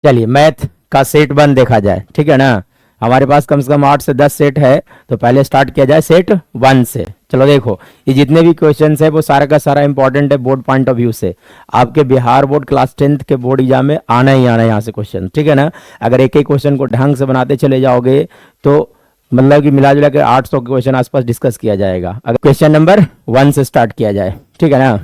चलिए मैथ का सेट 1 देखा जाए, ठीक है ना। हमारे पास कम से कम 8 से 10 सेट है, तो पहले स्टार्ट किया जाए सेट 1 से। चलो देखो, ये जितने भी क्वेश्चंस है वो सारा का सारा इंपॉर्टेंट है बोर्ड पॉइंट ऑफ व्यू से। आपके बिहार बोर्ड क्लास 10th के बोर्ड एग्जाम में आना ही आना है यहाँ से क्वेश्चन, ठीक है ना। अगर एक एक क्वेश्चन को ढंग से बनाते चले जाओगे तो मतलब कि मिला जुला के 800 के क्वेश्चन आसपास डिस्कस किया जाएगा। अगर क्वेश्चन नंबर 1 से स्टार्ट किया जाए, ठीक है ना।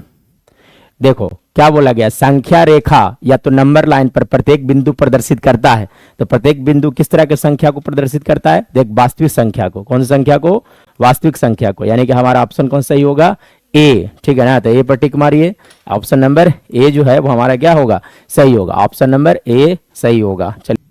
देखो क्या बोला गया, संख्या रेखा या तो नंबर लाइन पर प्रत्येक बिंदु प्रदर्शित करता है। तो प्रत्येक बिंदु किस तरह के संख्या को प्रदर्शित करता है, देख वास्तविक संख्या को। कौन सी संख्या को, वास्तविक संख्या को। यानी कि हमारा ऑप्शन कौन सही होगा, ए, ठीक है ना। तो ए पर टिक मारिए, ऑप्शन नंबर ए जो है वो हमारा क्या होगा, सही होगा। ऑप्शन नंबर ए सही होगा। चलिए,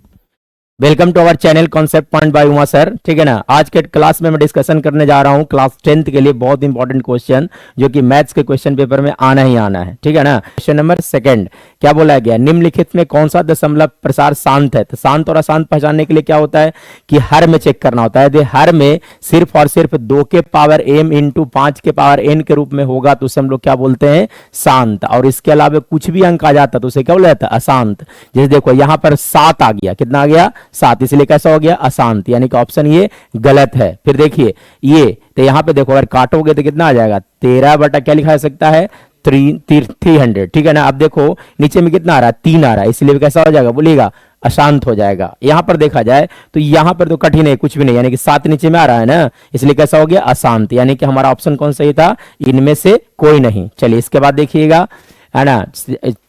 welcome to our channel concept point by Uma sir, ठीक है ना। आज के क्लास में मैं डिस्कशन करने जा रहा हूं क्लास 10th के लिए बहुत इंपॉर्टेंट क्वेश्चन, जो कि मैथ्स के क्वेश्चन पेपर में आना ही आना है, ठीक है ना। क्वेश्चन नंबर 2 क्या बोला गया, निम्नलिखित में कौन सा दशमलव प्रसार शांत है। तो शांत और अशांत पहचानने के लिए क्या होता है कि हर में चेक करना होता है। हर में सिर्फ और सिर्फ 2 के पावर m इंटू 5 के पावर n के रूप में होगा तो उसे हम लोग क्या बोलते हैं, शांत। और इसके अलावा कुछ भी अंक आ जाता तो उसे क्या बोला जाता है, अशांत। जैसे देखो यहाँ पर 7 आ गया, कितना आ गया, 7, इसलिए कैसा हो गया, अशांत। यानी कि ऑप्शन ये गलत है। फिर देखिए ये, तो यहाँ पे देखो अगर काटोगे तो कितना आ जाएगा, 13 बटा क्या लिखा जा सकता है, 300, ठीक है ना। अब देखो नीचे में कितना आ रहा है, 3 आ रहा है, इसलिए कैसा हो जाएगा, बोलिएगा अशांत हो जाएगा। यहां पर देखा जाए तो यहां पर तो कठिन है, कुछ भी नहीं, यानी कि 7 नीचे में आ रहा है ना, इसलिए कैसा हो गया, अशांत। यानी कि हमारा ऑप्शन कौन सही था, इनमें से कोई नहीं। चलिए इसके बाद देखिएगा, है ना।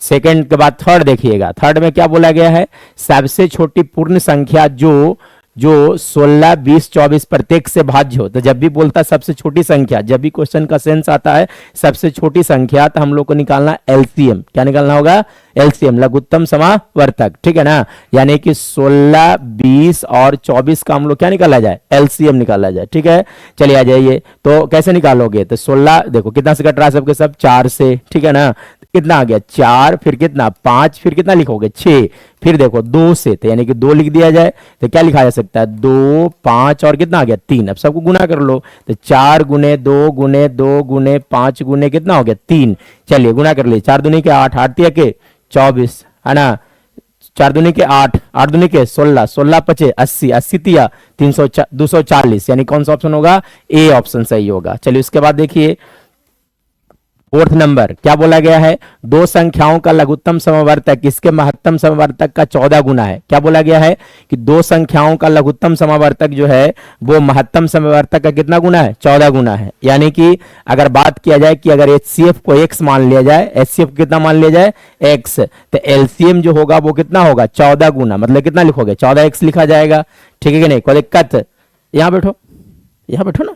सेकंड के बाद थर्ड देखिएगा। थर्ड में क्या बोला गया है, सबसे छोटी पूर्ण संख्या जो 16, 20, 24 प्रत्येक से भाज्य हो। तो जब भी बोलता सबसे छोटी संख्या, जब भी क्वेश्चन का सेंस आता है सबसे छोटी संख्या, तो हम लोग को निकालना एलसीएम। क्या निकालना होगा, एलसीएम, लघुत्तम समावर्तक, ठीक है ना। यानी कि 16, 20 और 24 का हम लोग क्या निकाला जाए, एलसीएम निकाला जाए, ठीक है। चलिए आ जाइए, तो कैसे निकालोगे, तो 16 देखो कितना से कट रहा है सबके सब, 4 से, ठीक है ना। कितना आ गया, 4, फिर कितना 5, फिर कितना लिखोगे 6, फिर देखो 2 से, तो यानी कि 2 लिख दिया जाए तो क्या लिखा जा सकता है, 2, 5 और कितना आ गया 3। अब सबको गुना कर लो, तो 4 गुने 2 गुने 2 गुने 5 गुने कितना हो गया 3। चलिए गुना कर लिए, 4 दूनी के 8, 8 तिया के 24, है ना। 4 दूनी के 8, 8 दूनी के 16, 16 पचे 80, 80 तिया 240, यानी कौन सा ऑप्शन होगा, ए ऑप्शन सही होगा। चलिए उसके बाद देखिए फोर्थ नंबर क्या बोला गया है, दो संख्याओं का लघुत्तम समवर्तक इसके महत्तम समवर्तक का 14 गुना है। क्या बोला गया है कि दो संख्याओं का लघुत्तम समवर्तक जो है वो महत्तम समवर्तक का कितना गुना है, 14 गुना है। यानी कि अगर बात किया जाए कि अगर HCF को x मान लिया जाए, HCF को कितना मान लिया जाए x, तो LCM जो होगा वो कितना होगा 14 गुना, मतलब कितना लिखोगे 14x लिखा जाएगा, ठीक है कि नहीं, कोई दिक्कत। यहाँ बैठो, यहाँ बैठो ना।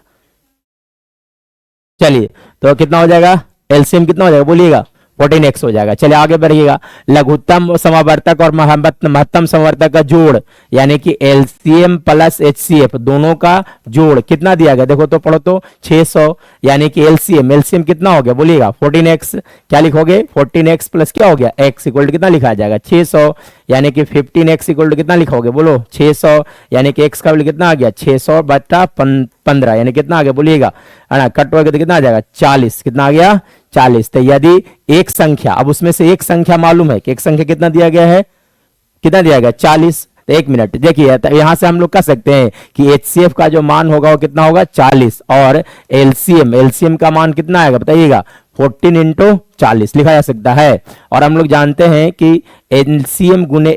चलिए तो कितना हो जाएगा, एलसीएम कितना हो जाएगा बोलिएगा, 14x हो जाएगा। चलिए आगे बढ़िएगा, लघुत्तम समावर्तक और महत्तम समावर्तक का जोड़, यानी कि एलसीएम प्लस एचसीएफ दोनों का जोड़ कितना दिया गया, देखो तो पढ़ो तो 600, यानी कि एलसीएम कितना हो गया बोलिएगा 14x। क्या लिखोगे 14x प्लस क्या हो गया x इक्वल टू कितना लिखा जाएगा 600, यानी कि 15x इक्वल टू कितना लिखोगे बोलो 600, यानी कि x का वैल्यू कितना आ गया 600 बटा 15, यानी कितना आ गया बोलिएगा, है ना। कट हो गया तो कितना आ जाएगा 40, कितना आ गया 40। तो यदि एक संख्या, अब उसमें से एक संख्या मालूम है कि एक संख्या कितना दिया गया है, कितना दिया गया 40। तो एक मिनट देखिए, तो यहां से हम लोग कह सकते हैं कि HCF का जो मान होगा वो कितना होगा 40, और LCM का मान कितना आएगा बताइएगा 14 इंटू 40 लिखा जा सकता है। और हम लोग जानते हैं कि LCM गुने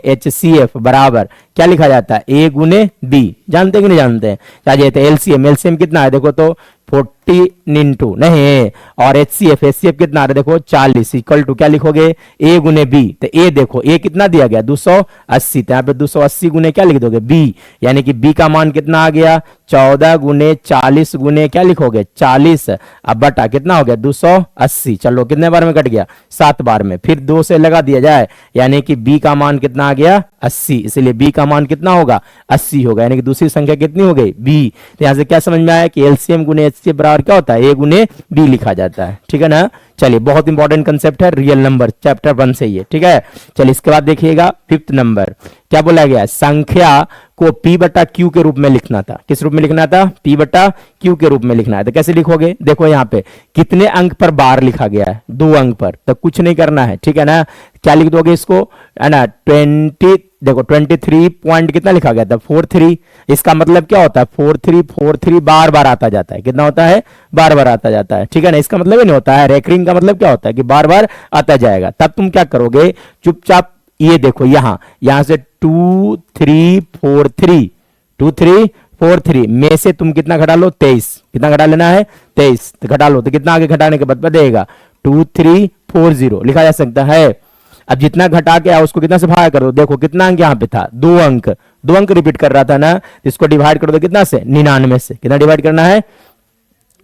HCF बराबर क्या लिखा जाता है A गुने B, जानते हैं कि नहीं जानते हैं, चाहिए LCM कितना है देखो तो 14 इंटू नहीं, और HCF कितना आ रहा है देखो 40 इक्वल टू क्या लिखोगे A गुने B। तो A देखो A कितना दिया गया 280, तो यहाँ पे 280 गुने क्या लिख दोगे B, यानी कि B का मान कितना आ गया 14 गुने 40 गुने क्या लिखोगे 40, अब बटा कितना हो गया 280। चलो कितने बार में कट गया 7 बार में, फिर 2 से लगा दिया जाए, यानी कि B का मान कितना आ गया 80, इसलिए B का मान कितना होगा 80 होगा, यानी कि दूसरी संख्या कितनी हो गई B। तो यहां से क्या समझ में आया कि LCM गुने के बराबर क्या होता है, ए गुने बी लिखा जाता है, ठीक है ना। चलिए बहुत इंपॉर्टेंट कंसेप्ट है, रियल नंबर चैप्टर 1 से ये, ठीक है। चलिए इसके बाद देखिएगा 5th नंबर क्या बोला गया है, संख्या को p बटा q के रूप में लिखना था। किस रूप में लिखना था, p बटा q के रूप में लिखना है। तो कैसे लिखोगे, देखो यहाँ पे कितने अंक पर बार लिखा गया है, 2 अंक पर, तो कुछ नहीं करना है, ठीक है ना। क्या लिख दोगे इसको, है ना, 20, देखो 23 पॉइंट कितना लिखा गया था, 43। इसका मतलब क्या होता है, 4343 बार बार आता जाता है, कितना होता है, बार बार आता जाता है, ठीक है ना। इसका मतलब ही नहीं होता है, रेकरिंग का मतलब क्या होता है कि बार बार आता जाएगा। तब तुम क्या करोगे, चुपचाप ये देखो यहां से 2343 में से तुम कितना घटा लो, 23, कितना घटा लेना है, 23, तो घटा लो, तो कितना आगे घटाने के बाद बतेगा 2340 लिखा जा सकता है। अब जितना घटा के आया उसको कितना से भाग कर दो, देखो कितना अंक यहाँ पे था, 2 अंक, 2 अंक रिपीट कर रहा था ना, इसको डिवाइड कर दो कितना से, 99 से। कितना डिवाइड करना है,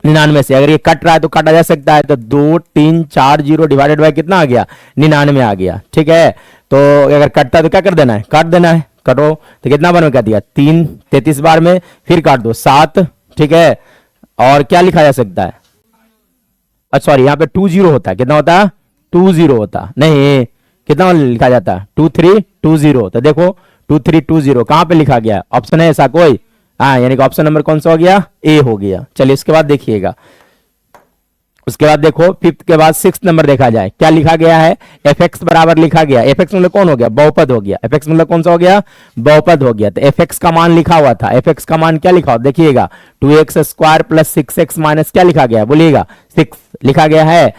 99 से। अगर ये कट रहा है तो काटा जा सकता है, तो 2340 डिवाइडेड बाय कितना आ गया, 99 आ गया, ठीक है। तो अगर कटता है तो क्या कर देना है, काट देना है, कटो, तो कितना बार में कर दिया, 3, 33 बार में, फिर काट दो 7, ठीक है। और क्या लिखा जा सकता है, सॉरी यहाँ पे 20 होता है, कितना होता है, 20 होता नहीं, कितना लिखा जाता है, 2320। तो देखो 2320 कहां पे लिखा गया, ऑप्शन है ऐसा कोई, हाँ, यानी कि ऑप्शन नंबर कौन सा हो गया, ए हो गया। चलिए इसके बाद देखिएगा, उसके बाद देखो 5th के बाद 6th नंबर देखा जाए, क्या लिखा गया है, एफ एक्स बराबर लिखा गया, एफ एक्स मतलब कौन हो गया, बहुपद हो गया, एफ एक्स मतलब कौन सा हो गया, बहुपद हो गया। तो एफ एक्स का मान लिखा हुआ था, एफ एक्स का मान क्या लिखा हो, देखिएगा 2x² प्लस 6x माइनस क्या लिखा गया, बोलिएगा 6 लिखा गया है।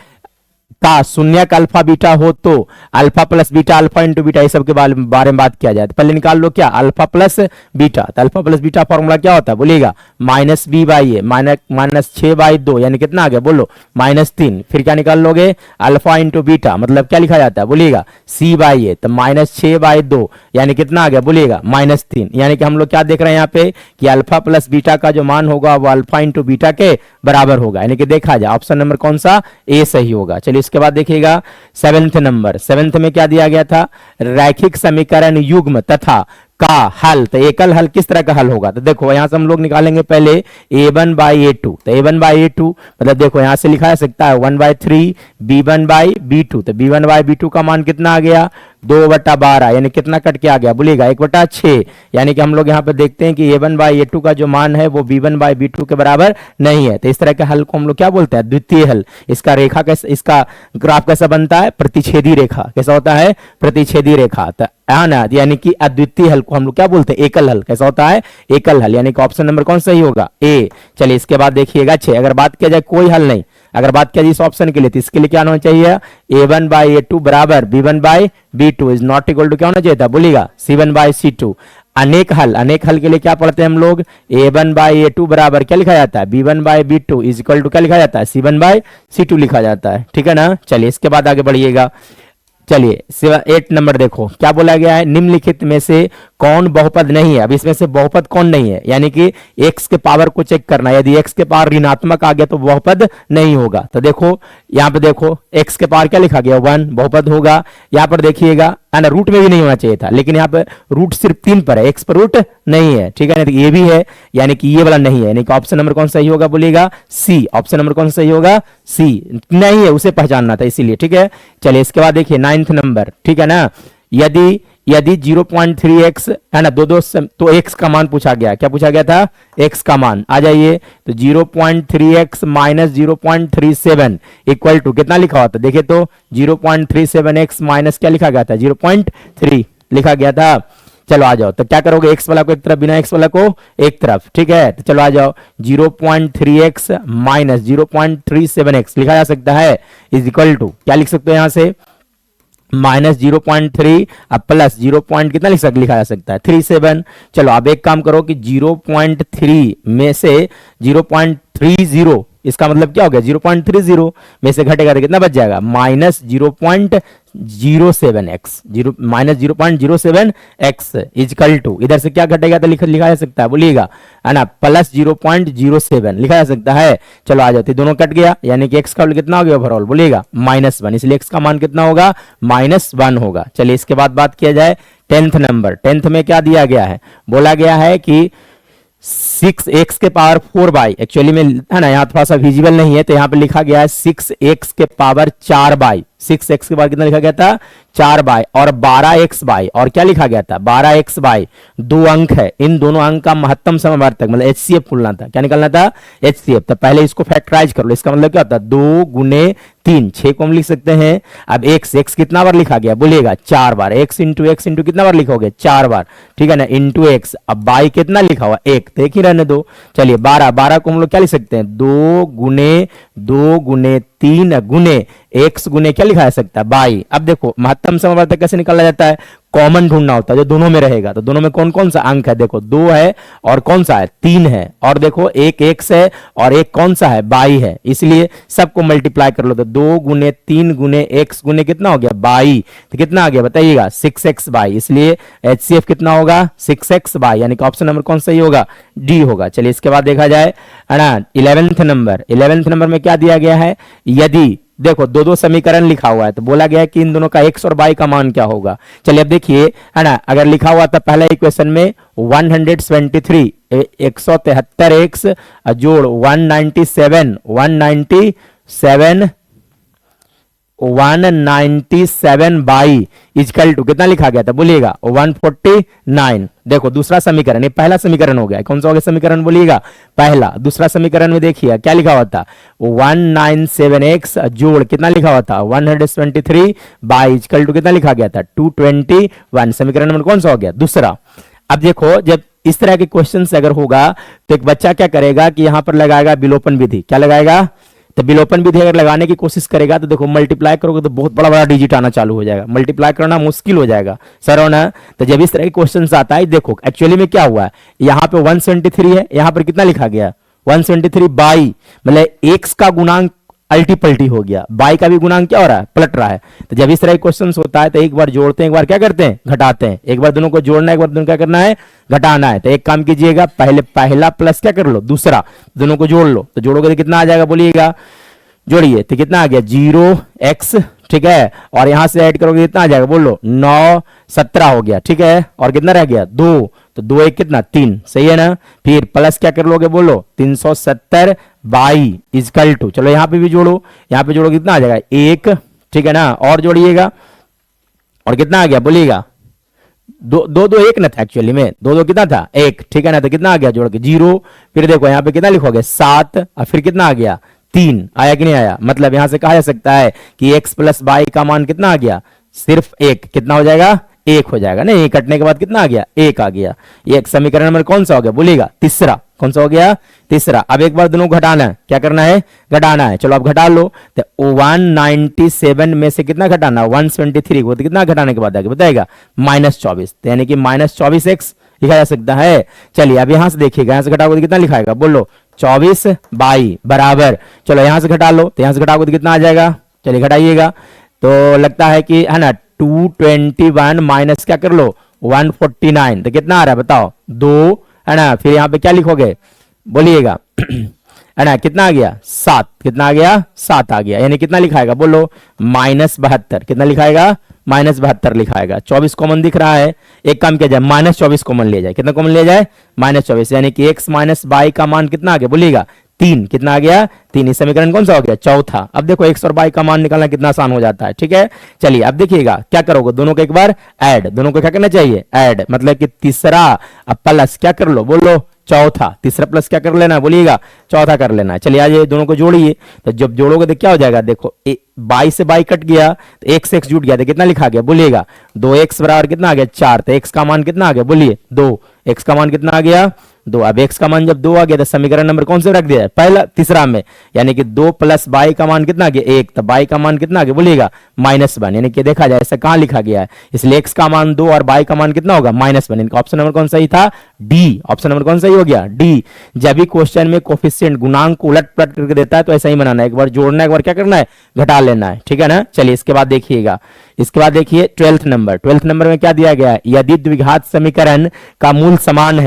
का शून्यक अल्फा बीटा हो तो alpha plus beta, alpha into beta, ये सब के बारे में बात किया जाए। तो पहले निकाल लो क्या, अल्फा प्लस बीटा, तो अल्फा प्लस बीटा फॉर्मूला क्या होता है, बोलिएगा minus b by a, minus 6/2, यानी कितना आ गया, बोलो -3। फिर क्या निकाल लोगे, अल्फा इंटू बीटा मतलब क्या लिखा जाता है, बोलिएगा सी बाई ए, तो -6/2 यानी कितना आ गया, बोलिएगा -3। यानी कि हम लोग क्या देख रहे हैं यहाँ पे कि अल्फा प्लस बीटा का जो मान होगा वो अल्फा इंटू बीटा के बराबर होगा, यानी कि देखा जाए ऑप्शन नंबर कौन सा, ए सही होगा। चलिए इसके बाद देखिएगा 7th नंबर, 7th में क्या दिया गया था, रैखिक समीकरण युग्म तथा का हल। तो एकल हल किस तरह का हल होगा, तो देखो यहां से हम लोग निकालेंगे पहले a1/a2, तो a1/a2 मतलब देखो यहां से लिखा जा सकता है 1/3 b1/b2, तो b1/b2 का मान कितना आ गया, 2/12, यानी कितना कट के आ गया, बोलिएगा 1/6। यानी कि हम लोग यहाँ पे देखते हैं कि a1/a2 का जो मान है वो b1/b2 के बराबर नहीं है। तो इस तरह के हल को हम लोग क्या बोलते हैं, द्वितीय हल। इसका रेखा कैसा, इसका ग्राफ कैसा बनता है, प्रतिच्छेदी रेखा, कैसा होता है, प्रतिच्छेदी रेखा, है ना, यानी कि अद्वितीय हल को हम लोग क्या बोलते हैं, एकल हल। कैसा होता है, एकल हल, यानी कि ऑप्शन नंबर कौन सही होगा, ए। चलिए इसके बाद देखिएगा 6, अगर बात किया जाए कोई हल नहीं, अगर बात किया जाए इस ऑप्शन के लिए, तो इसके लिए क्या होना चाहिए, a1/a2 बराबर b1/b2 is not equal to क्या होना चाहिए था, बोलिएगा c1/c2। अनेक हल, अनेक हल के लिए क्या पढ़ते हैं हम लोग, a1/a2 बराबर क्या लिखा जाता है, b1/b2 इज इक्वल टू क्या लिखा जाता है, c1/c2 लिखा जाता है, ठीक है ना। चलिए इसके बाद आगे बढ़िएगा। चलिए 8 नंबर देखो क्या बोला गया है, निम्नलिखित में से कौन बहुपद नहीं है। अब इसमें से बहुपद कौन नहीं है, यानी कि x के पावर को चेक करना है, यदि x के पावर ऋणात्मक आ गया तो बहुपद नहीं होगा। तो देखो यहाँ पे देखो x के पावर क्या लिखा गया, 1, बहुपद होगा। यहाँ पर देखिएगा, है ना, रूट में भी नहीं होना चाहिए था, लेकिन यहाँ पे रूट सिर्फ 3 पर है, x पर रूट नहीं है, ठीक है ना, तो ये भी है, यानी कि ये वाला नहीं है, यानी कि ऑप्शन नंबर कौन सही होगा, बोलिएगा सी। ऑप्शन नंबर कौन सही होगा, सी। नहीं है उसे पहचानना था इसीलिए, ठीक है। चलिए इसके बाद देखिए 9th नंबर, ठीक है ना, यदि 0.3x है ना, तो x का मान पूछा गया, क्या पूछा गया था, x का मान। आ जाइए, तो 0.3x माइनस 0.37 इक्वल टू कितना लिखा हुआ था, देखिए तो 0.37x माइनस क्या लिखा गया था, 0.3 लिखा गया था। चलो आ जाओ, तो क्या करोगे, x वाला को एक तरफ, बिना x वाला को एक तरफ, ठीक है। तो चलो आ जाओ, 0.3x माइनस 0.37x लिखा जा सकता है इज इक्वल टू क्या लिख सकते हो यहां से, -0.3 अब प्लस 0. कितना लिखा जा सकता है, 37। चलो अब एक काम करो कि 0.3 में से 0.30, इसका मतलब क्या हो गया, 0.30 में से घटेगा तो कितना बच जाएगा, -0.07x, -0.07x इजकल टू, इधर से क्या घटेगा तो लिखा जा सकता है, बोलिएगा, है ना, प्लस 0.07 लिखा जा सकता है। चलो आ जाते, दोनों कट गया, यानी कि x का कितना हो गया ओवरऑल, बोलिएगा -1, इसलिए x का मान कितना होगा, -1 होगा। चलिए इसके बाद बात किया जाए 10th नंबर, 10th में क्या दिया गया है, बोला गया है कि 6x के पावर 4 बाई, एक्चुअली में है ना यहाँ थोड़ा सा विजिबल नहीं है तो यहाँ पे लिखा गया है 6x के पावर 4 बाई, 6x के बाद कितना लिखा गया था 4 बाई, और 12x बाई, और क्या लिखा गया था 12x बाई, दो अंक है, इन दोनों अंक का महत्तम समवर्तक मतलब HCF खुलना था, क्या निकलना था HCF। तो पहले इसको फैक्टराइज कर लो, इसका मतलब क्या होता है 2 गुने 3, 6 को हम लिख सकते हैं। अब x कितना बार लिखा गया बोलिएगा 4 बार, x इंटू कितना बार लिखोगे 4 बार, ठीक है ना, इंटू x। अब बाई कितना लिखा हुआ 1, तो एक ही रहने दो। चलिए 12 को हम लोग क्या लिख सकते हैं 2 गुने 3 गुने x गुने क्या लिखा जा सकता है बाई। अब देखो महत्तम समवर्तक कैसे निकाला जाता है, कॉमन ढूंढना होता है जो दोनों में रहेगा। तो दोनों में कौन कौन सा अंक है, देखो 2 है और कौन सा है 3 है, और देखो एक x है और एक कौन सा है बाई है, इसलिए सबको मल्टीप्लाई कर लो। तो 2 गुने 3 गुने x गुने कितना हो गया बाई, तो कितना आ गया बताइएगा 6x बाई, इसलिए HCF कितना होगा 6x बाई, यानी कि ऑप्शन नंबर कौन सही होगा डी होगा। चलिए इसके बाद देखा जाए है ना 11th नंबर में क्या दिया गया है, यदि देखो दो समीकरण लिखा हुआ है तो बोला गया है कि इन दोनों का x और y का मान क्या होगा। चलिए अब देखिए है ना, अगर लिखा हुआ था पहला इक्वेशन में 173 173x जोड़ 197 बाई इजकल टू कितना लिखा गया था बोलिएगा 149। देखो दूसरा समीकरण, ये पहला समीकरण हो गया, कौन सा हो गया समीकरण बोलिएगा पहला। दूसरा समीकरण में देखिए क्या लिखा हुआ था 197x जोड़ कितना लिखा हुआ था 173 बाई इजकल टू कितना लिखा गया था 221। समीकरण नंबर कौन सा हो गया दूसरा। अब देखो जब इस तरह के क्वेश्चन अगर होगा तो एक बच्चा क्या करेगा कि यहां पर लगाएगा विलोपन विधि, क्या लगाएगा, तो विलोपन विधि अगर लगाने की कोशिश करेगा तो देखो मल्टीप्लाई करोगे तो बहुत बड़ा बड़ा डिजिट आना चालू हो जाएगा, मल्टीप्लाई करना मुश्किल हो जाएगा सर होना। तो जब इस तरह के क्वेश्चन आता है देखो एक्चुअली में क्या हुआ है, यहाँ पे 173 है, यहाँ पर कितना लिखा गया 173 बाई, मतलब एक्स का गुणांक अल्टी पल्टी हो गया, बाई का भी गुणांक क्या हो रहा है पलट रहा है। तो जब इस तरह के क्वेश्चन होता है तो एक बार जोड़ते हैं एक बार क्या करते हैं घटाते हैं, एक बार दोनों को जोड़ना है एक बार दोनों क्या करना है घटाना है। तो एक काम कीजिएगा पहले पहला प्लस क्या कर लो दूसरा, दोनों को जोड़ लो, तो जोड़ोगे तो कितना आ जाएगा बोलिएगा, जोड़िए तो कितना आ गया 0x, ठीक है, और यहां से ऐड करोगे कितना आ जाएगा बोलो 9 17 हो गया, ठीक है, और कितना रह गया 2, तो 2 1 कितना 3, सही है ना। फिर प्लस क्या कर लोगे बोलो 370 बाई इजकल टू, चलो यहां पे भी जोड़ो, यहां पे जोड़ो कितना आ जाएगा 1, ठीक है ना, और जोड़िएगा और कितना आ गया बोलिएगा 2 1 ना था एक्चुअली में 2 कितना था 1, ठीक है ना, तो कितना आ गया जोड़ के 0। फिर देखो यहाँ पे कितना लिखोगे 7 और फिर कितना आ गया 3, आया कि नहीं आया, मतलब यहां से कहा जा सकता है कि x प्लस बाई का मान कितना आ गया सिर्फ 1, कितना हो जाएगा 1 हो जाएगा, नहीं कटने के बाद कितना आ गया 1 आ गया। ये समीकरण नंबर कौन सा हो गया बोलिएगा तीसरा, कौन सा हो गया तीसरा। अब एक बार दोनों को घटाना है, क्या करना है घटाना है, चलो आप घटा लो। तो 197 में से कितना घटाना 173 को, तो कितना घटाने के बाद आगे बताएगा -24, तो यानी कि -24x लिखा जा सकता है। चलिए अब यहां से देखिएगा, यहां से घटाओगे तो कितना लिखाएगा बोलो 24 बाई बराबर, चलो यहां से घटा लो, तो यहां से घटाओगे तो कितना आ जाएगा, चलिए घटाइएगा, तो लगता है कि है ना 221 माइनस क्या कर लो 149, तो कितना आ रहा है बताओ 2, है ना, फिर यहां पे क्या लिखोगे बोलिएगा है ना कितना आ गया 7, कितना आ गया 7 आ गया, यानी कितना लिखाएगा बोलो -72, कितना लिखाएगा -72 लिखाएगा। 24 कॉमन दिख रहा है, एक काम किया जाए -24 कॉमन ले जाए, कितना कॉमन ले जाए -24, यानी कि x माइनस बाई का मान कितना आ गया बोलिएगा 3, कितना आ गया 3। इस समीकरण कौन सा हो गया चौथा। अब देखो x और y का मान निकालना कितना आसान हो जाता है, ठीक है। चलिए अब देखिएगा क्या करोगे, दोनों को एक बार ऐड, दोनों को क्या करना चाहिए ऐड, मतलब कि तीसरा अब प्लस क्या कर लो बोलो चौथा, तीसरा प्लस क्या कर लेना बोलिएगा चौथा कर लेना है। चलिए आज ये दोनों को जोड़िए, तो जब जोड़ोगे तो क्या हो जाएगा देखो 22 से 22 कट गया तो x x जुट गया, तो कितना लिखा गया बोलिएगा 2x बराबर कितना आ गया 4, तो x का मान कितना आ गया बोलिए 2, x का मान कितना आ गया 2। अब x का मान जब 2 आ गया तो समीकरण नंबर कौन से रख दिया पहला तीसरा में, यानी कि 2 प्लस बाई का मान कितना आ गया 1, तो बाई का मान कितना आ गया बोलिएगा -1, यानी कि देखा जाए ऐसा कहां लिखा गया है, इसलिए x का मान 2 और बाई का मान कितना होगा -1, इनका ऑप्शन नंबर कौन सही था डी, ऑप्शन नंबर कौन सही हो गया डी। जब भी क्वेश्चन में कोफिशिएंट गुणांक को उलट पलट करके देता है तो ऐसा ही बनाना है, एक बार जोड़ना है एक बार क्या करना है घटा लेना है, ठीक है ना। चलिए इसके बाद देखिएगा, इसके बाद देखिए 12th नंबर में क्या दिया गया है, यदि द्विघात समीकरण का मूल समान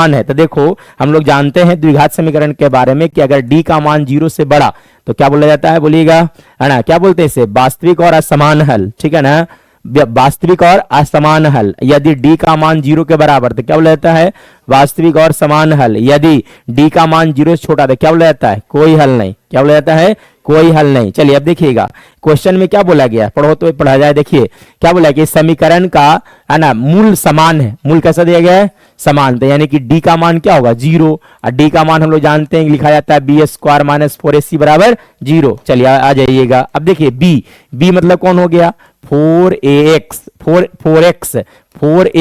है, तो देखो हम लोग जानते हैं द्विघात समीकरण के बारे में कि अगर d का मान 0 से बड़ा तो क्या बोला जाता है बोलिएगा, है ना, क्या बोलते हैं इसे वास्तविक और असमान हल, ठीक है ना, वास्तविक और असमान हल यदि डी का मान 0 के बराबर, तो क्या बोला जाता है? वास्तविक और समान हल यदि डी का मान 0 से छोटा, तो क्या बोला जाता है? कोई हल नहीं। क्या बोला जाता है? कोई हल नहीं। चलिए अब देखिएगा क्वेश्चन में क्या बोला गया, पढ़ो तो पढ़ा जाए। देखिए क्या बोला कि समीकरण का है ना मूल समान है। मूल कैसा दिया गया है? समान। तो यानी कि डी का मान क्या होगा? 0। और डी का मान हम लोग जानते हैं लिखा जाता है बी स्क्वायर माइनस 4ac बराबर 0। चलिए आ जाइएगा। अब देखिए बी मतलब कौन हो गया? 4a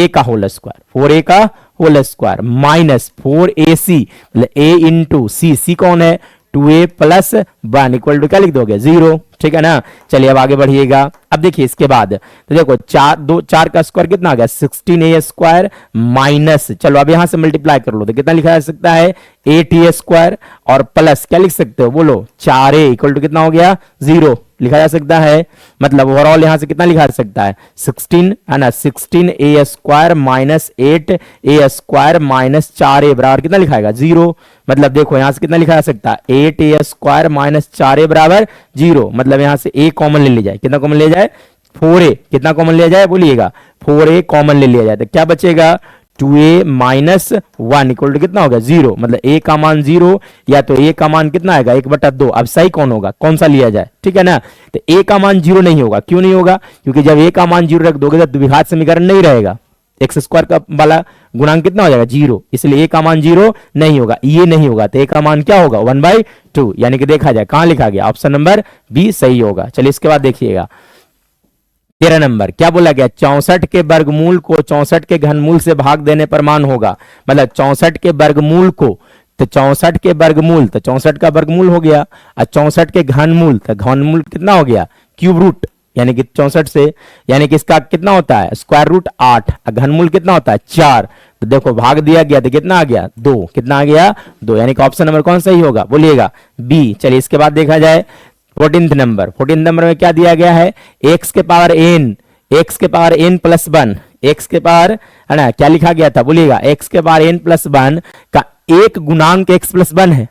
का होल स्क्वायर, 4a का होल स्क्वायर माइनस 4ac मतलब a इंटू सी कौन है? 2a प्लस 1 इक्वल टू क्या लिख दोगे? 0। ठीक है ना। चलिए अब आगे बढ़िएगा। अब देखिए इसके बाद तो देखो 4 का स्क्वायर कितना आ गया? 16a स्क्वायर माइनस, चलो अब यहां से मल्टीप्लाई कर लो तो कितना लिखा जा सकता है? 8a स्क्वायर और प्लस क्या लिख सकते हो? बोलो 4a इक्वल टू कितना हो गया? 0 लिखा जा सकता है। मतलब ओवरऑल यहां से कितना लिखा जा सकता है? 16 है ना। 16a square minus 8a square minus 4a बराबर कितना लिखाएगा? 0। मतलब देखो यहां से कितना लिखा जा सकता है? 8a स्क्वायर माइनस 4a बराबर 0। मतलब यहां से a कॉमन ले लिया जाए। कितना कॉमन लिया जाए? 4a। कितना कॉमन लिया जाए? बोलिएगा 4a कॉमन ले लिया जाए तो क्या बचेगा? 2a माइनस 1 इक्वल टू कितना होगा? 0। मतलब a का मान 0 या तो a का मान कितना आएगा? 1/2। अब सही कौन होगा? कौन सा लिया जाए? ठीक है ना। तो a का मान 0 नहीं होगा। क्यों नहीं होगा? क्योंकि जब a का मान 0 रख दोगे तो द्विघात समीकरण नहीं रहेगा। एक्स स्क्वायर का वाला गुणांक कितना हो जाएगा? 0। इसलिए a का मान 0 नहीं होगा, ये नहीं होगा। तो a का मान क्या होगा? 1/2। यानी कि देखा जाए कहां लिखा गया? ऑप्शन नंबर बी सही होगा। चलिए इसके बाद देखिएगा 13 नंबर क्या बोला गया? 64 के वर्गमूल को 64 के घनमूल से भाग देने पर मान होगा। मतलब 64 के वर्गमूल को, तो 64 के वर्गमूल तो 64 का वर्गमूल हो गया, और 64 के घनमूल तो घनमूल कितना हो गया? Cube root. यानी कि 64 से यानी कि इसका कितना होता है? Square root 8। घनमूल कितना होता है? 4। तो देखो भाग दिया गया तो कितना आ गया? 2। कितना आ गया? 2। यानी कि ऑप्शन नंबर कौन सही होगा? बोलिएगा बी। चलिए इसके बाद देखा जाए 14 नंबर में क्या दिया गया है? x के पावर n प्लस 1, x के पावर है ना क्या लिखा गया था? बोलिएगा x के पावर n प्लस 1 का एक गुणांक x प्लस 1 है।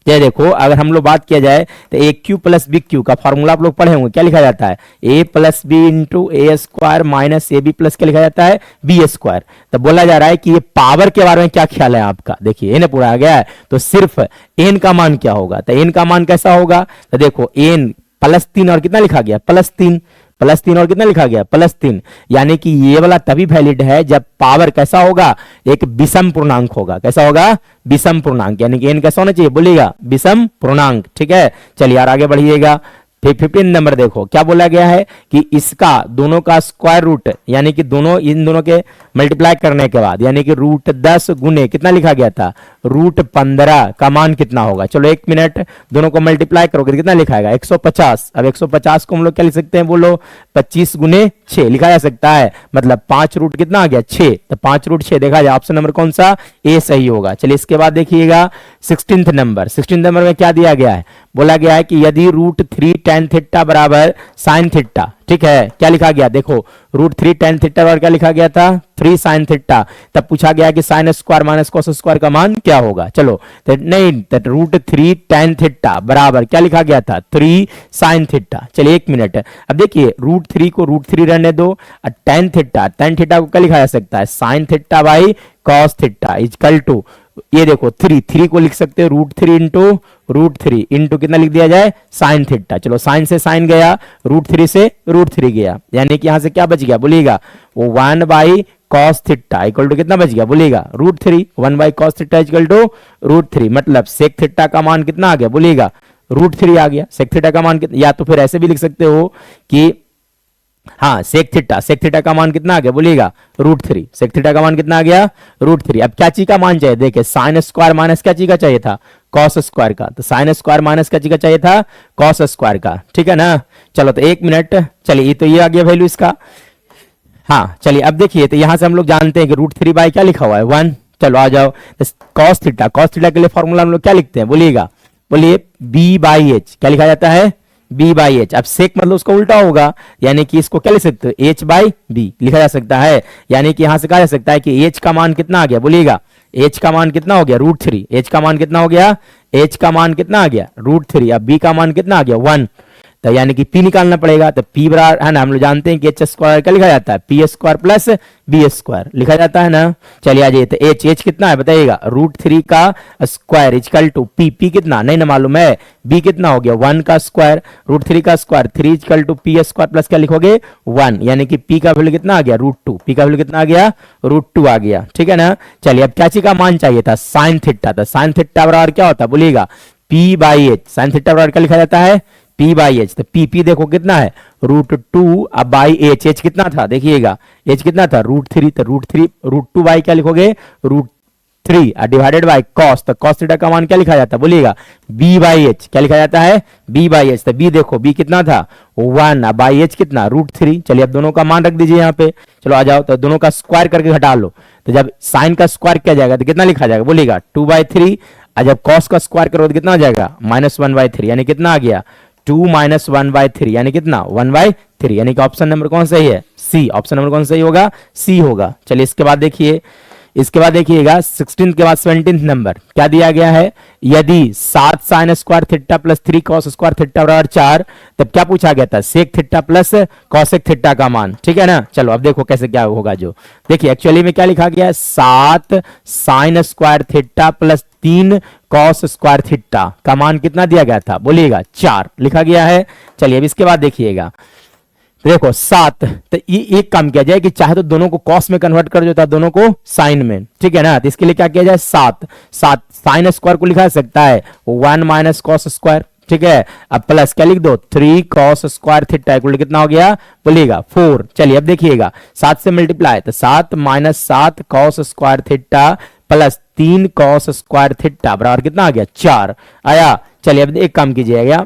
ये देखो अगर हम लोग बात किया जाए तो a cube plus b cube का फॉर्मूला आप लोग पढ़े होंगे। क्या लिखा जाता है? a plus b into a square minus a b plus क्या लिखा जाता है? B square. तो बोला जा रहा है कि ये पावर के बारे में क्या ख्याल है आपका? देखिए एन पूरा आ गया है तो सिर्फ एन का मान क्या होगा? तो एन का मान कैसा होगा? तो देखो एन प्लस 3 और कितना लिखा गया? प्लस 3 और कितना लिखा गया? प्लस 3। यानी कि ये वाला तभी वैलिड है जब पावर कैसा होगा? एक विषम पूर्णांक होगा। कैसा होगा? विषम पूर्णांक। यानी कि n कैसा होना चाहिए? बोलिएगा विषम पूर्णांक। ठीक है। चलिए यार आगे बढ़िएगा। फिर 15 नंबर देखो क्या बोला गया है कि इसका दोनों का स्क्वायर रूट यानी कि इन दोनों के मल्टीप्लाई करने के बाद यानी कि रूट 10 गुने कितना लिखा गया था? रूट 15 का मान कितना होगा? चलो 1 मिनट, दोनों को मल्टीप्लाई करोगे तो कितना लिखाएगा? 150। अब 150 को हम लोग क्या लिख सकते हैं? बोलो 25 गुने 6 लिखा जा सकता है। मतलब 5 रूट कितना आ गया? 6। तो 5 रूट 6 देखा जाए ऑप्शन नंबर कौन सा? ए सही होगा। चलिए इसके बाद देखिएगा 16 नंबर में क्या दिया गया है? बोला गया है कि यदि रूट 3 tan थीटा बराबर sin थीटा, ठीक है, क्या लिखा गया? देखो रूट 3 tan थीटा बराबर क्या लिखा गया था? 3 sin थीटा। तब पूछा गया कि sin square minus cos square का मान क्या होगा? चलो तो नहीं, तो रूट 3 tan थीटा बराबर क्या लिखा गया था? 3 sin थीटा। चलिए 1 मिनट। अब देखिए रूट 3 को रूट 3 रहने दो और tan थीटा को क्या लिखा जा सकता है? sin theta by cos theta equal to ये देखो 3 को लिख सकते हो रूट 3 इंटू कितना लिख दिया जाए? Sine theta. चलो साइन से साइन गया, रूट 3 से रूट 3 गया, यानी कि यहां से क्या बच गया? बोलिएगा वो 1 by cos theta equal to कितना बच गया? बोलिएगा root 3। 1 by cos theta equal to root 3। मतलब सेक थीटा का मान कितना आ गया? बोलिएगा रूट 3 आ गया। सेक थीटा का मान कितना, या तो फिर ऐसे भी लिख सकते हो कि हाँ सेक थीटा का मान कितना आ गया? बोलिएगा रूट 3। सेक थीटा का मान कितना आ गया? रूट 3। अब क्या चीज का मान चाहिए? देखिए साइन स्क्वायर माइनस क्या चीज का चाहिए था? कॉस स्क्वायर का। तो साइन स्क्वायर माइनस क्या चीज का चाहिए था? कॉस स्क्वायर का। ठीक है ना। चलो तो 1 मिनट। चलिए तो ये आ गया वैल्यू इसका। हाँ चलिए अब देखिए, तो यहां से हम लोग जानते हैं कि रूट 3 बाई क्या लिखा हुआ है? 1। चलो आ जाओ कॉस थीटा के लिए फॉर्मूला हम लोग क्या लिखते हैं? बोलिएगा, बोलिए बी बाई एच। क्या लिखा जाता है? B by h. अब सेक मतलब उसका उल्टा होगा, यानी कि इसको क्या लिख सकते हो? एच बाई बी लिखा जा सकता है। यानी कि यहां से कहा जा सकता है कि एच का मान कितना आ गया? बोलिएगा एच का मान कितना हो गया? रूट 3। एच का मान कितना हो गया? एच का मान कितना आ गया? रूट 3। अब बी का मान कितना आ गया? 1। तो यानी कि p निकालना पड़ेगा। तो p बराबर है ना, हम लोग जानते हैं कि h स्क्वायर क्या लिखा जाता है, p square plus b square लिखा जाता है ना। चलिए आ जाइए, तो h कितना है बताइएगा, √3 का स्क्वायर इजकल टू p कितना नहीं ना मालूम है, b कितना हो गया 1 का स्क्वायर, √3 का square 3 is equal to p square plus क्या लिखोगे 1, यानी कि p का वैल्यू कितना आ गया √2, p का वैल्यू कितना आ गया √2 आ गया, ठीक है ना। चलिए अब क्या चीज का मान चाहिए था, साइन थीटा, था साइन थीटा बराबर क्या होता है बोलिएगा p/h, साइन थीटा बराबर क्या लिखा जाता है p/h। तो p देखो कितना है √2, अब बाई h कितना था देखिएगा, h कितना था √3, तो √2 बाई क्या लिखोगे √3 डिवाइडेड बाई cos, तो cos थीटा का मान क्या लिखा जाता है बोलिएगा b/h, क्या लिखा जाता है b/h। तो b देखो b कितना था 1, अब बाई h कितना √3। चलिए अब दोनों का मान रख दीजिए यहाँ पे, चलो आ जाओ, तो दोनों का स्क्वायर करके घटा लो, तो जब साइन का स्क्वायर किया जाएगा तो कितना लिखा जाएगा बोलिएगा 2/3, और जब cos का स्क्वायर करो तो कितना हो जाएगा -1/3, यानी कितना आ गया 2 - 1/3, यानी कितना 1/3, यानी कि ऑप्शन नंबर कौन सही है सी, ऑप्शन नंबर कौन सही होगा सी होगा। चलिए इसके बाद देखिए, इसके बाद देखिएगा 16 के बाद 17 नंबर क्या दिया गया है, यदि 7 sine square theta plus 3 cos square theta बराबर 4, तब क्या पूछा गया था sec theta plus cosec theta का मान, ठीक है ना। चलो अब देखो कैसे क्या होगा, जो देखिए एक्चुअली में क्या लिखा गया है 7 sine square theta plus 3 cos square theta का मान कितना दिया गया था बोलिएगा 4 लिखा गया है। चलिए अब इसके बाद देखिएगा, देखो 7, तो ये एक काम किया जाए कि चाहे तो दोनों को कॉस में कन्वर्ट कर देता, दोनों को साइन में, ठीक है ना। तो इसके लिए क्या किया जाए 7 साइन स्क्वायर को लिखा जा सकता है 1 माइनस कॉस स्क्वायर, ठीक है। अब प्लस क्या लिख दो 3 कॉस स्क्वायर थीटा इक्वल कितना हो गया बोलिएगा 4। चलिए अब देखिएगा 7 से मल्टीप्लाई, तो 7 - 7 cos square theta plus 3 cos square theta बराबर कितना आ गया 4 आया। चलिए अब एक काम कीजिएगा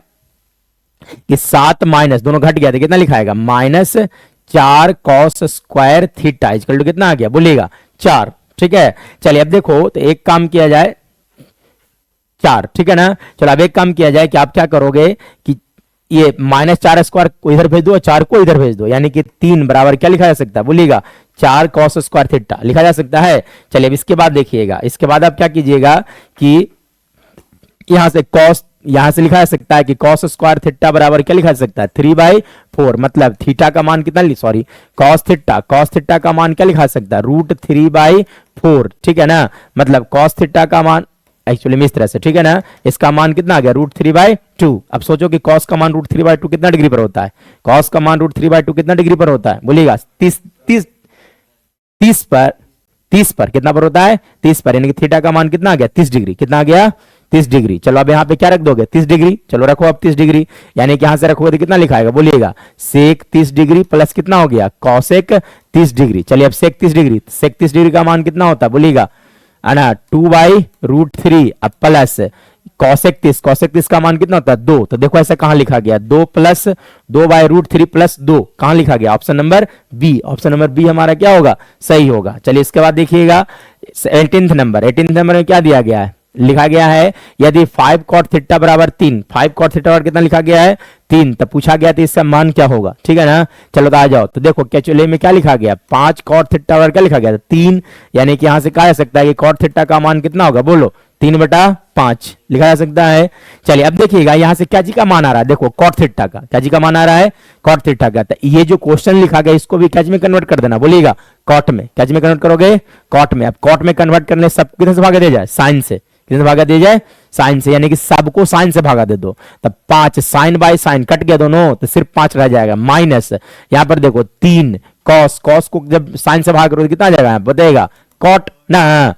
कि 7 माइनस दोनों घट गया तो कितना लिखाएगा -4 cos square theta equal to कितना आ गया बोलिएगा 4, ठीक है। चलिए अब देखो, तो एक काम किया जाए 4, ठीक है ना। चलो अब एक काम किया जाए कि आप क्या करोगे कि ये -4 स्क्वायर को इधर भेज दो और 4 को इधर भेज दो, यानी कि 3 बराबर क्या लिखा जा सकता है बोलिएगा 4 कॉस स्क्वायर थीटा लिखा जा सकता है। चलिए अब इसके बाद देखिएगा, इसके बाद आप क्या कीजिएगा कि यहां से कॉस, यहां से लिखा जा सकता है कि कॉस स्क्वायर थीटा बराबर क्या लिखा जा सकता है 3/4, मतलब थीटा का मान कितना सॉरी कॉस थीटा का मान क्या लिखा जा सकता है √3/4, ठीक है ना। मतलब कॉस थीटा का मान एक्चुअली में इस तरह से, ठीक है ना, इसका मान कितना आ गया √3/2। अब सोचो कि कॉस का मान √3/2 कितना डिग्री पर होता है, कॉस का मान √3/2 कितना डिग्री पर होता है बोलिएगा 30 पर कितना पर होता है 30 पर, यानी कि थीटा का मान कितना आ गया 30 डिग्री, कितना आ गया 30 डिग्री। चलो अब यहाँ पे क्या रख दोगे 30 डिग्री, चलो रखो अब 30 डिग्री, यानी कि यहां से रखोगे तो कितना लिखाएगा बोलिएगा सेक 30 डिग्री प्लस कितना हो गया कॉसेक 30 डिग्री। चलिए अब सेक 30 डिग्री का मान कितना होता है बोलिएगा है ना 2/√3 अब प्लस कॉसेक 30 का मान कितना होता है 2, तो देखो ऐसा कहां लिखा गया 2 प्लस 2/√3 प्लस 2 कहां लिखा गया option number b, option number b हमारा क्या होगा सही होगा। चलिए इसके बाद देखिएगा 18 नंबर में क्या दिया गया है, लिखा गया है यदि 5 कॉट थीटा बराबर 3, 5 कॉट थीटा बराबर कितना लिखा गया है 3, तो पूछा गया तो इसका मान क्या होगा, ठीक है ना। चलो तो आ जाओ, तो देखो कैचुअली में क्या लिखा गया 5 कॉट थीटा बराबर क्या लिखा गया 3, यानी कि यहां से कहा जा सकता है कि कॉट थीटा का मान कितना होगा बोलो 3/5 लिखा जा सकता है। चलिए अब देखिएगा यहां से क्या जी का मान आ रहा है, देखो कॉट थीटा का क्या जी का मान आ रहा है कॉट थीटा का, तो ये जो क्वेश्चन लिखा गया इसको भी क्या में कन्वर्ट कर देना बोलिएगा कॉट में, क्या में कन्वर्ट करोगे कॉट में। अब कॉट में कन्वर्ट करने सब कितने से भागा दिया जाए साइन से, कितने भागा दिया जाए साइन से, यानी कि सबको साइन से भागा दे दो, तब 5 साइन बाय साइन कट गया दोनों, तो सिर्फ 5 रह जाएगा माइनस यहां पर देखो 3 कॉस को जब साइन से भाग करोगे कितना आ जाएगा बताएगा कॉट ना,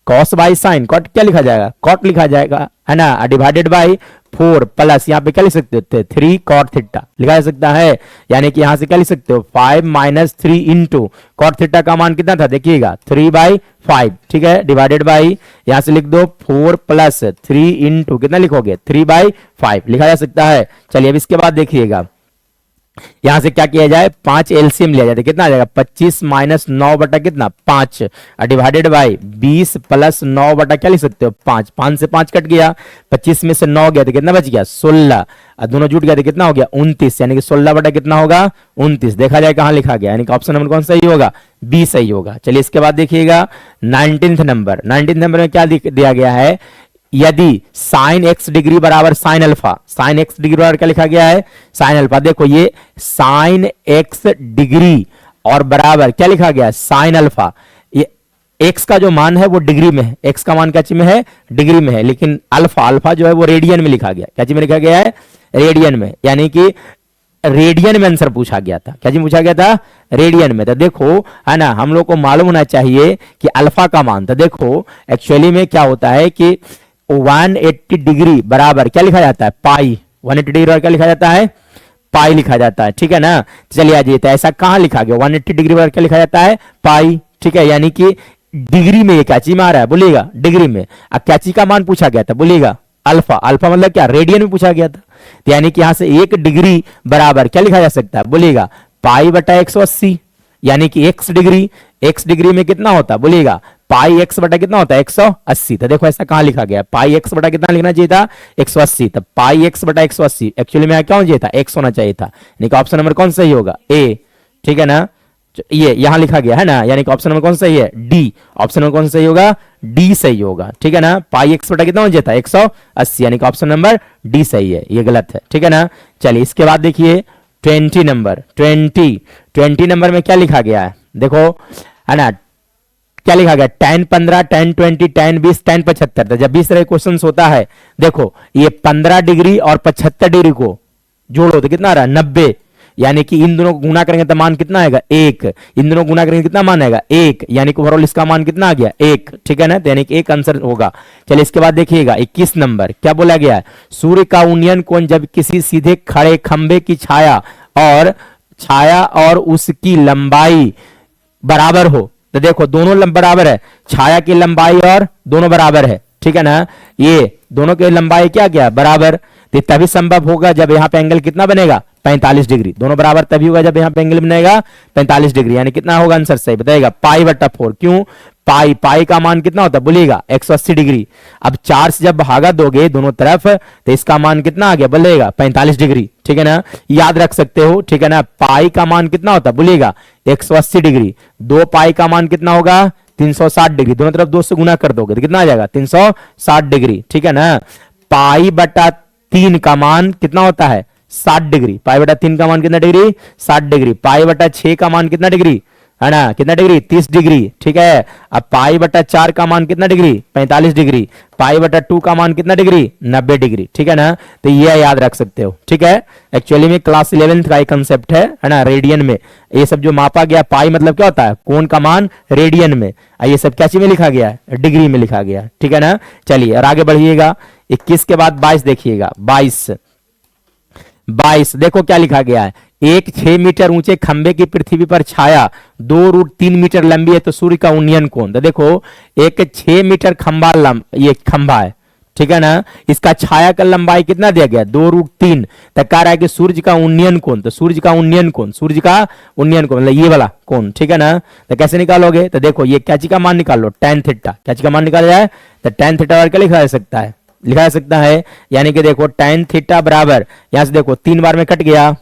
कॉस बाई साइन कॉट क्या लिखा जाएगा कॉट लिखा जाएगा है ना, डिवाइडेड बाई 4 प्लस यहाँ पे क्या लिख सकते हो 3 कॉट थीटा लिखा जा सकता है, यानी कि यहां से क्या लिख सकते हो 5 - 3 इंटू कॉट थीटा का मान कितना था देखिएगा 3/5, ठीक है, डिवाइडेड बाई यहां से लिख दो 4 प्लस 3 इंटू कितना लिखोगे 3/5 लिखा जा सकता है। चलिए अब इसके बाद देखिएगा यहां से क्या किया जाए 5 एलसीएम लिया जाए तो कितना आ जाएगा 25 - 9 बटा कितना 5 डिवाइडेड बाई 20 प्लस 9 बटा क्या लिख सकते हो 5 से 5 कट गया, 25 में से 9 गया तो कितना बच गया 16, दोनों जुट गया तो कितना हो गया 29, यानी कि 16 बटा कितना होगा 29। देखा जाए कहां लिखा गया, यानी कि ऑप्शन नंबर कौन सही होगा बी सही होगा। चलिए इसके बाद देखिएगा 19 नंबर में क्या दिया गया है, यदि साइन एक्स डिग्री बराबर sine alpha, sine x degree बराबर क्या लिखा गया है, साइन अल्फा। देखो ये साइन एक्स डिग्री और बराबर क्या लिखा गया है, साइन अल्फा। ये एक्स का जो मान है वो डिग्री में है, एक्स का मान क्या चीज में है, डिग्री में है, लेकिन अल्फा, अल्फा जो है वो रेडियन में लिखा गया। क्या चीज में लिखा गया है, रेडियन में, यानी कि रेडियन में आंसर पूछा गया था। क्या जी पूछा गया था, रेडियन में। तो देखो है ना, हम लोग को मालूम होना चाहिए कि अल्फा का मान। तो देखो एक्चुअली में क्या होता है कि 180 डिग्री बराबर क्या लिखा जाता है, पाई। 180 डिग्री बराबर क्या लिखा जाता है, पाई लिखा जाता है, ठीक है ना। चलिए आज ये तो ऐसा कहां लिखा गया, 180 डिग्री बराबर क्या लिखा जाता है, पाई, ठीक है। यानी कि डिग्री में ये क्या चीज में आ रहा है, बोलिएगा डिग्री में। अब क्या चीज का मान पूछा गया था, बोलिएगा अल्फा। अल्फा मतलब क्या, रेडियन में पूछा गया था। तो यानी कि यहां से 1 डिग्री बराबर क्या लिखा जा सकता है, बोलिएगा पाई बटा 180, यानी कि x डिग्री, x डिग्री में कितना होता है, बोलिएगा पाई x बटा कितना होता है, 180। तो देखो ऐसा कहां लिखा गया, पाई x बटा कितना लिखना चाहिए था, 180। तो पाई x बटा 180 एक्चुअली में क्या होना चाहिए था, x होना चाहिए था। यानी कि ऑप्शन नंबर कौन सही होगा, ए, ठीक है ना। ये यहां लिखा गया है ना, यानी कि ऑप्शन नंबर कौन सही है, डी। ऑप्शन नंबर कौन सही होगा, डी सही होगा, ठीक है ना। पाई x बटा कितना हो जाता है, 180, यानी कि ऑप्शन नंबर डी सही है, ये गलत है, ठीक है ना। चलिए इसके बाद देखिए 20 नंबर, 20 नंबर में क्या लिखा गया है, देखो है ना, क्या लिखा गया, tan 15, tan 20, tan 20, tan 75। तो जब भी इस तरह क्वेश्चन होता है, देखो ये 15 डिग्री और 75 डिग्री को जोड़ो तो कितना आ रहा है, 90। यानी कि इन दोनों को गुना करेंगे तो मान कितना आएगा, 1। इन दोनों को गुना करेंगे कितना मान आएगा, 1। यानी कि ओवरऑल इसका मान कितना आ गया, 1, ठीक है ना। तो यानी कि एक आंसर होगा। चलिए इसके बाद देखिएगा 21 नंबर, क्या बोला गया है, सूर्य का उन्नयन कोण जब किसी सीधे खड़े खंबे की छाया और उसकी लंबाई बराबर हो। तो देखो दोनों बराबर है, छाया की लंबाई और दोनों बराबर है, ठीक है ना। ये दोनों की लंबाई क्या क्या बराबर, तो तभी संभव होगा जब यहाँ पे एंगल कितना बनेगा, 45 डिग्री। दोनों बराबर तभी होगा जब यहाँ पे एंगल बनेगा 45 डिग्री। यानी कितना होगा आंसर सही बताएगा, पाई बटा 4। क्यों, पाई का मान कितना होता है, बोलिएगा 180 डिग्री। अब 4 से जब भागा दोगे दोनों तरफ तो इसका मान कितना आ गया, बोलिएगा 45 डिग्री, ठीक है ना। याद रख सकते हो, ठीक है ना। पाई का मान कितना होता है, बोलिएगा 180 डिग्री। 2 पाई का मान कितना होगा, 360 डिग्री। दोनों तरफ 2 से गुना कर दोगे तो कितना आ जाएगा, 360 डिग्री, ठीक है ना। पाई बटा 3 का मान कितना होता है, 60 डिग्री। पाई बटा 3 का मान कितना डिग्री, 60 डिग्री। पाई बटा 6 का मान कितना डिग्री है ना, कितना डिग्री, 30 डिग्री, ठीक है। अब पाई बटा 4 का मान कितना डिग्री, 45 डिग्री। पाई बटा 2 का मान कितना डिग्री, 90 डिग्री, ठीक है ना। तो ये याद रख सकते हो, ठीक है। एक्चुअली में क्लास 11th का एक कंसेप्ट है ना, रेडियन में ये सब जो मापा गया, पाई मतलब क्या होता है, कोण का मान रेडियन में, ये सब क्या चीज में लिखा गया है, डिग्री में लिखा गया, ठीक है ना। चलिए और आगे बढ़िएगा, 21 के बाद 22 देखिएगा, 22 देखो क्या लिखा गया है, एक 6 मीटर ऊंचे खंबे की पृथ्वी पर छाया 2√3 मीटर लंबी है तो सूर्य का उन्नयन कोण। तो देखो एक 6 मीटर ये खंबा है, ठीक है ना। इसका छाया का लंबाई कितना दिया गया, 2√3। तो कह रहा है कि सूर्य का उन्नयन कोण, तो सूर्य का उन्नयन कोण मतलब ये वाला कोण, ठीक है ना। तो कैसे निकालोगे, तो देखो ये क्या चीज का मान निकालो, tan थीटा। क्या चीज का मान निकाला जाए, तो tan थीटा और क्या लिखा जा सकता है, यानी कि देखो tan थीटा बराबर, यहां से देखो 3 बार में कट गया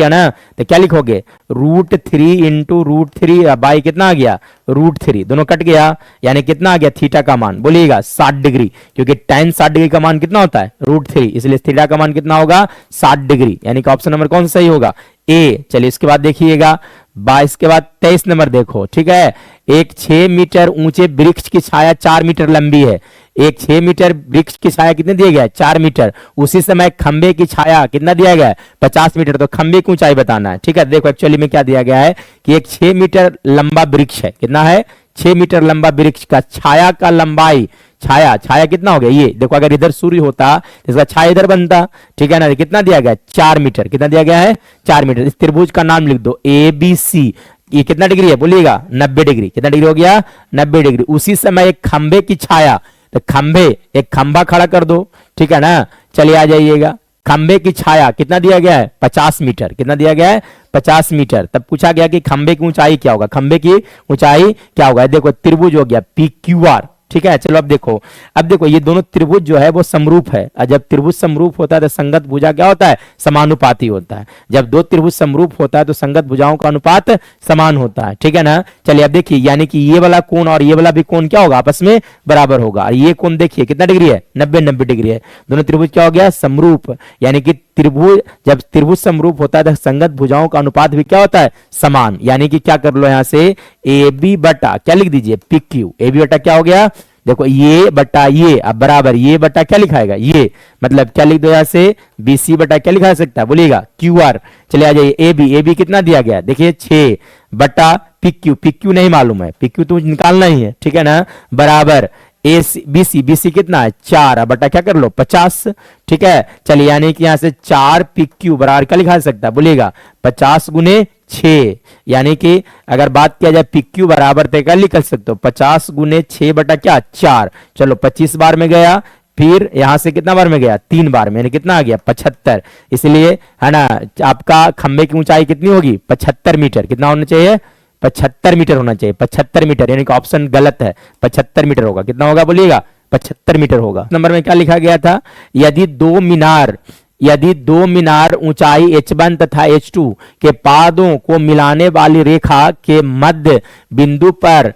ना, तो क्या लिखोगे, √3 इंटू √3 बाई कितना आ गया, √3, दोनों कट गया। यानी कितना आ गया थीटा का मान, बोलिएगा 60 डिग्री, क्योंकि tan 60 डिग्री का मान कितना होता है, √3, इसलिए थीटा का मान कितना होगा, 60 डिग्री। यानी कि ऑप्शन नंबर कौन सा सही होगा, ए। चलिए इसके बाद देखिएगा 22 के बाद 23 नंबर देखो, ठीक है। एक 6 मीटर ऊंचे वृक्ष की छाया 4 मीटर लंबी है। एक 6 मीटर वृक्ष की छाया कितने दिया गया है, 4 मीटर। उसी समय खंबे की छाया कितना दिया गया है, 50 मीटर। तो खंबे की ऊंचाई बताना है, ठीक है। देखो एक्चुअली में क्या दिया गया है कि एक 6 मीटर लंबा वृक्ष है, कितना है, 6 मीटर लंबा वृक्ष का छाया का लंबाई, छाया कितना हो गया, ये देखो अगर इधर सूर्य होता तो इसका छाया इधर बनता, ठीक है ना। कितना दिया गया, 4 मीटर। कितना दिया गया है, 4 मीटर। इस त्रिभुज का नाम लिख दो ABC। ये कितना डिग्री है, बोलिएगा 90 डिग्री। कितना डिग्री हो गया, 90 डिग्री। उसी समय एक खंबे की छाया, तो एक खंबा खड़ा कर दो, ठीक है ना। चलिए आ जाइएगा, खंबे की छाया कितना दिया गया है, 50 मीटर। कितना दिया गया है, 50 मीटर। तब पूछा गया कि खंबे की ऊंचाई क्या होगा, खंबे की ऊंचाई क्या होगा। देखो त्रिभुज हो गया PQR, ठीक है। चलो अब देखो ये दोनों त्रिभुज जो है वो समरूप है, और जब त्रिभुज समरूप होता है तो संगत भुजा क्या होता है, समानुपाती होता है। जब दो त्रिभुज समरूप होता है तो संगत भुजाओं का अनुपात समान होता है, ठीक है ना। चलिए अब देखिए, यानी कि ये वाला कोण और ये वाला भी कोण क्या होगा, आपस में बराबर होगा। और ये कोण देखिए कितना डिग्री है, 90 डिग्री है। दोनों त्रिभुज क्या हो गया, समरूप। यानी कि त्रिभुज, जब त्रिभुज समरूप होता है तो संगत भुजाओं का अनुपात भी क्या होता है, समान। यानी कि क्या कर लो यहां से, ए बी बटा क्या लिख दीजिए, पी क्यू। ए बी बटा क्या हो गया, देखो ये बटा ये, अब बराबर ये बटा क्या लिखाएगा, ये मतलब क्या लिख दो यहां से, बी सी बटा क्या लिखा सकता है, बोलिएगा क्यू आर। चलिए आ जाइए, ए बी कितना दिया गया, देखिए 6 बटा पी क्यू नहीं मालूम है, पी क्यू तो निकालना ही है, ठीक है ना, बराबर ए बी सी कितना है 4, बटा क्या कर लो 50, ठीक है। चलिए यानी कि यहां से 4 पी क्यू बराबर क्या लिखा सकता है, बोलिएगा 50 गुने 6। यानी कि अगर बात किया जाए पी क्यू बराबर तो क्या लिख सकते हो, 50 गुने 6 बटा क्या 4। चलो 25 बार में गया, फिर यहां से कितना बार में गया, 3 बार में, कितना आ गया 75। इसलिए है ना, आपका खंबे की ऊंचाई कितनी होगी, 75 मीटर। कितना होना चाहिए, 75 मीटर होना चाहिए, 75 मीटर। यानी कि ऑप्शन गलत है, 75 मीटर होगा। कितना होगा बोलिएगा, 75 मीटर होगा। नंबर में क्या लिखा गया था, यदि दो मीनार ऊंचाई h1 तथा h2 के पादों को मिलाने वाली रेखा के मध्य बिंदु पर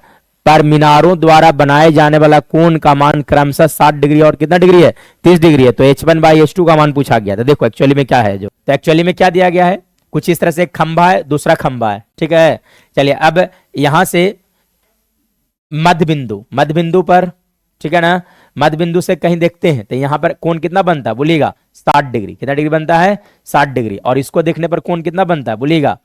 मीनारों द्वारा बनाए जाने वाला कोण का मान क्रमशः 60 डिग्री और कितना डिग्री है, 30 डिग्री है, तो h1 बाई h2 का मान पूछा गया था। देखो एक्चुअली में क्या है, जो तो एक्चुअली में क्या दिया गया है, कुछ इस तरह से एक खंभा है, दूसरा खंभा है, ठीक है। चलिए अब यहां से मध्य बिंदु पर, ठीक है ना, मध्य बिंदु से कहीं देखते हैं तो यहां पर कोण कितना बनता है, बोलिएगा 60 डिग्री। कितना डिग्री बनता है, 60 डिग्री। और इसको देखने पर कोण कितना बनता है, बोलिएगा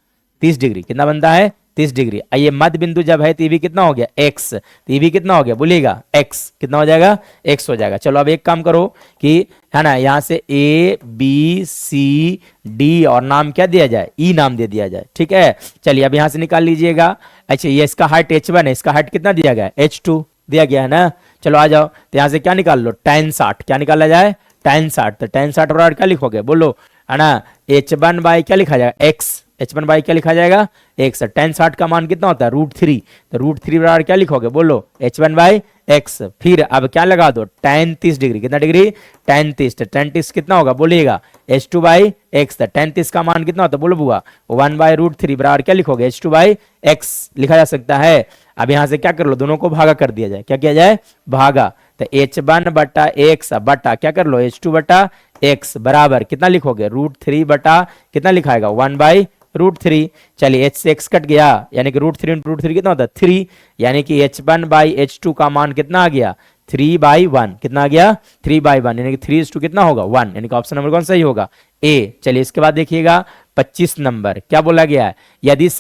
30 डिग्री। कितना बनता है, 30 डिग्री। ये मध्य बिंदु जब है तो ये भी कितना हो गया, x। तो ये भी कितना हो गया, बोलिएगा x। कितना हो जाएगा, x हो जाएगा। चलो अब एक काम करो कि है ना, यहां से ए बी सी डी और नाम क्या दिया जाए, ई नाम दे दिया जाए, ठीक है। चलिए अब यहां से निकाल लीजिएगा। अच्छा ये इसका हाइट h1 है, इसका हाइट कितना दिया गया है, h2 दिया गया है ना। चलो आ जाओ, तो यहां से क्या निकाल लो, tan 60। क्या निकाला जाए, tan 60। तो tan 60 बराबर क्या लिखोगे, बोलो, है ना, h1 बाई क्या लिखा जाएगा, x। h1 बाई क्या लिखा जाएगा, x। tan 60 का मान कितना होता है, √3। तो √3 बराबर क्या लिखोगे, बोलो h1 बाई x। फिर अब क्या लगा दो, tan 30 डिग्री। कितना डिग्री, tan 30। तो tan 30 कितना होगा, बोलिएगा h2 बाई x। tan 30 का मान कितना होता है, बोलो बुआ, 1 बाई √3 बराबर क्या लिखोगे, h2 बाई x लिखा जा सकता है। अब यहां से क्या कर लो, दोनों को भागा कर दिया जाए। क्या किया जाए, भागा। तो h1 बटा x बटा क्या कर लो, h2 बटा x बराबर कितना लिखोगे, √3 बटा कितना लिखाएगा, 1 बाई √3। चलिए h से x कट गया, यानी कि √3 इंटू √3 कितना होता है, 3। यानी कि h1 बाई h2 का मान कितना आ गया, 3/1। कितना आ गया, 3/1। यानी कि 3:2 कितना होगा, 1। यानी कि ऑप्शन नंबर कौन सही होगा, ए। चलिए इसके बाद देखिएगा 25 नंबर क्या बोला गया है, यदि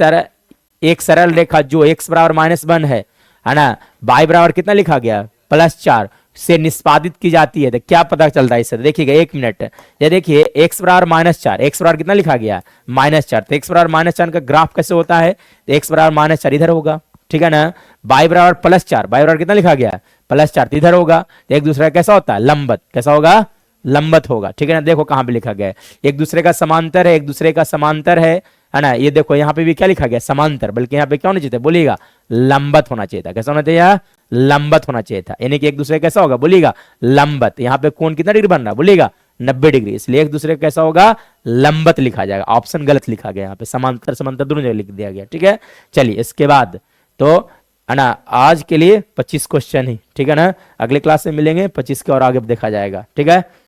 एक सरल रेखा जो x बराबर -1 है ना, y बराबर कितना लिखा गया, +4 से निष्पादित की जाती है, तो क्या पता चलता है इससे, देखिएगा 1 मिनट। ये देखिए x बराबर -4, x बराबर कितना लिखा गया, -4। तो x बराबर -4 का ग्राफ कैसे होता है, तो x बराबर -4 इधर होगा, ठीक है ना। y बराबर +4, y बराबर कितना लिखा गया, +4 इधर होगा। तो एक दूसरे का कैसा होता है, लंबत। कैसा होगा, लंबत होगा, ठीक है ना। देखो कहां पे लिखा गया है, एक दूसरे का समांतर है, एक दूसरे का समांतर है ना। ये देखो यहाँ पे भी क्या लिखा गया, समांतर, बल्कि यहाँ पे क्या होना चाहिए था, बोलिएगा लंबत होना चाहिए था। कैसा होना चाहिए, लंबत होना चाहिए था। यानी कि एक दूसरे कैसा होगा, बोलिएगा लंबत। यहाँ पे कोण कितना डिग्री बन रहा है, बोलिएगा 90 डिग्री। इसलिए एक दूसरे कैसा होगा, लंबत लिखा जाएगा। ऑप्शन गलत लिखा गया, यहाँ पे समांतर समांतर दोनों जगह लिख दिया गया, ठीक है। चलिए इसके बाद तो है ना, आज के लिए 25 क्वेश्चन ही, ठीक है ना। अगले क्लास में मिलेंगे 25 के और आगे देखा जाएगा, ठीक है।